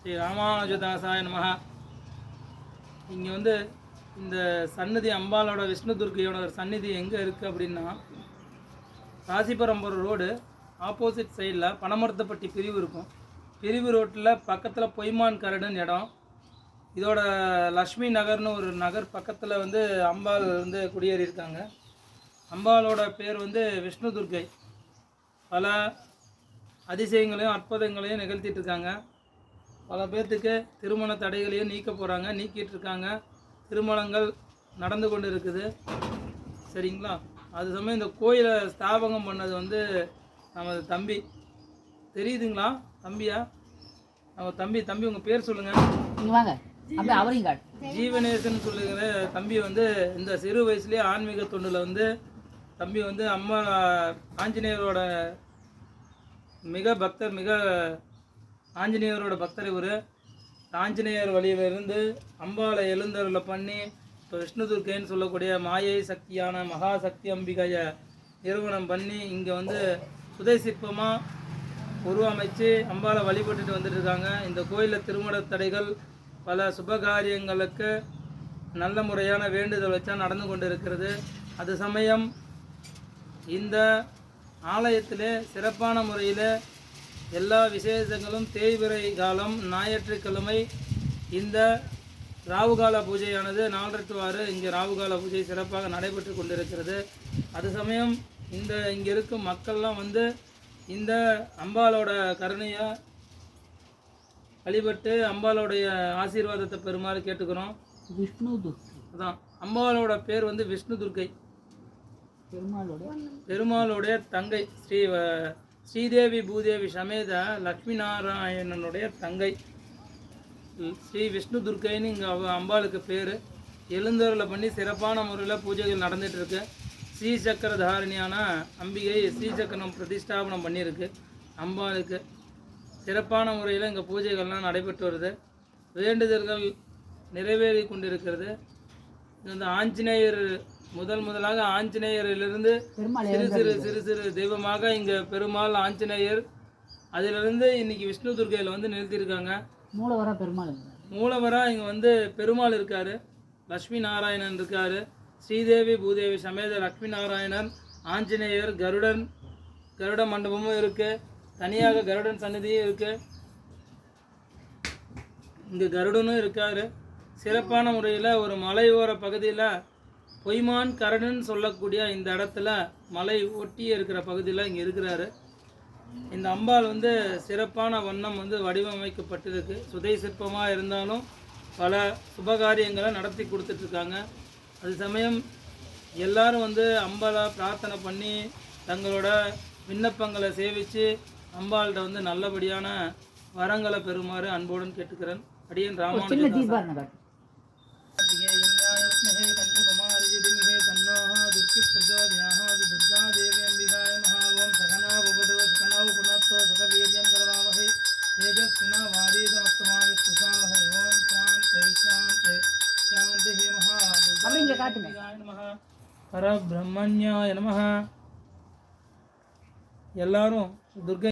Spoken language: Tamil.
ஸ்ரீ ராமானுஜதாசாய நமஹ. இங்கே வந்து இந்த சந்நிதி அம்பாலோட விஷ்ணு துர்க்கையோட சந்நிதி எங்கே இருக்குது அப்படின்னா, ராசிபுரம் ரோடு ஆப்போசிட் சைடில் பனமரத்தப்பட்டி பிரிவு இருக்கும். பிரிவு ரோட்டில் பக்கத்தில் பொய்மான் கரடுன்னு இடம். இதோட லக்ஷ்மி நகர்னு ஒரு நகர் பக்கத்தில் வந்து அம்பாள் வந்து குடியேறியிருக்காங்க. அம்பாலோட பேர் வந்து விஷ்ணு துர்க்கை. பல அதிசயங்களையும் அற்புதங்களையும் நிகழ்த்திட்டு இருக்காங்க. பல பேர்த்துக்கு திருமண தடைகளையும் நீக்க போகிறாங்க, நீக்கிட்டு இருக்காங்க. திருமணங்கள் நடந்து கொண்டு இருக்குது. சரிங்களா? அது சமயம் இந்த கோயிலை ஸ்தாபகம் பண்ணது வந்து நமது தம்பி. தெரியுதுங்களா? தம்பியா? நம்ம தம்பி உங்கள் பேர் சொல்லுங்கள். வாங்க அப்படியே அவரையும் காட்டு. ஜீவனேசன் சொல்லுகிற தம்பி வந்து இந்த சிறு வயசுலேயே ஆன்மீக தொண்டில் வந்து தம்பி வந்து அம்மா ஆஞ்சநேயரோட மிக பக்தர், ஆஞ்சநேயரோட பக்தர் இவர். ஆஞ்சநேயர் வழியிலிருந்து அம்பாளை எழுந்தருளை பண்ணி இப்போ விஷ்ணு துர்க்கைன்னு சொல்லக்கூடிய மாயை சக்தியான மகாசக்தி அம்பிகையை நிறுவனம் பண்ணி இங்கே வந்து சுதை சிற்பமாக உருவமைச்சு அம்பாளை வழிபட்டுட்டு வந்துட்டு இருக்காங்க. இந்த கோயிலில் திருமண தடைகள் பல சுபகாரியங்களுக்கு நல்ல முறையான வேண்டுதல் வச்சா நடந்து கொண்டு இருக்கிறது. அது சமயம் இந்த ஆலயத்தில் சிறப்பான முறையில் எல்லா விசேஷங்களும் தேய்பிறை காலம் ஞாயிற்றுக்கிழமை இந்த ராவுகால பூஜையானது 4 to 6 இங்கே ராவுகால பூஜை சிறப்பாக நடைபெற்று கொண்டிருக்கிறது. அது சமயம் இங்கே இருக்கும் மக்கள்லாம் வந்து இந்த அம்பாலோட கருணையை வழிபட்டு அம்பாலோடைய ஆசீர்வாதத்தை பெறுமாறு கேட்டுக்கிறோம். விஷ்ணு துர்க்கை அதான் அம்பாலோட பேர் வந்து விஷ்ணு துர்க்கை. பெருமாளுடைய தங்கை ஸ்ரீதேவி பூதேவி சமேத லக்ஷ்மி நாராயணனுடைய தங்கை ஸ்ரீ விஷ்ணு துர்க்கைன்னு இங்கே அம்பாளுக்கு பேர். எழுந்தருளை பண்ணி சிறப்பான முறையில் பூஜைகள் நடந்துகிட்டு இருக்கு. ஸ்ரீசக்கர தாரணியான அம்பிகை ஸ்ரீசக்கரம் பிரதிஷ்டாபனம் பண்ணியிருக்கு. அம்பாளுக்கு சிறப்பான முறையில் இங்கே பூஜைகள்லாம் நடைபெற்று வருது. வேண்டுதல்கள் நிறைவேறி கொண்டிருக்கிறது. இந்த ஆஞ்சநேயர் முதலாக ஆஞ்சநேயரிலிருந்து சிறு சிறு தெய்வமாக இங்கே பெருமாள் ஆஞ்சநேயர், அதிலிருந்து இன்னைக்கு விஷ்ணு துர்க்கையில் வந்து நிறுத்தியிருக்காங்க. மூலவராக இங்கே வந்து பெருமாள் இருக்கார், லக்ஷ்மி நாராயணன் இருக்கார், ஸ்ரீதேவி பூதேவி சமேத லக்ஷ்மி நாராயணன், ஆஞ்சநேயர், கருட மண்டபமும் இருக்குது. தனியாக கருடன் சன்னதியும் இருக்குது. இங்கே கருடனும் இருக்கார். சிறப்பான முறையில் ஒரு மலையோர பகுதியில் பொய்மான் கரடுன்னு சொல்லக்கூடிய இந்த இடத்துல மலை ஒட்டியே இருக்கிற பகுதியில் இங்கே இருக்கிறாரு. இந்த அம்பாள் வந்து சிறப்பான வண்ணம் வந்து வடிவமைக்கப்பட்டிருக்கு. சுதை சிற்பமாக இருந்தாலும் பல சுபகாரியங்களை நடத்தி கொடுத்துட்ருக்காங்க. அது சமயம் எல்லாரும் வந்து அம்பாளை பிரார்த்தனை பண்ணி தங்களோட விண்ணப்பங்களை சேவித்து அம்பாள்கிட்ட வந்து நல்லபடியான வரங்களை பெறுமாறு அன்போடு கேட்டுக்கிறேன். அடியன் ராமானுஜன். பரபிரம்மண்யாய நமஹ. எல்லாரும் துர்கை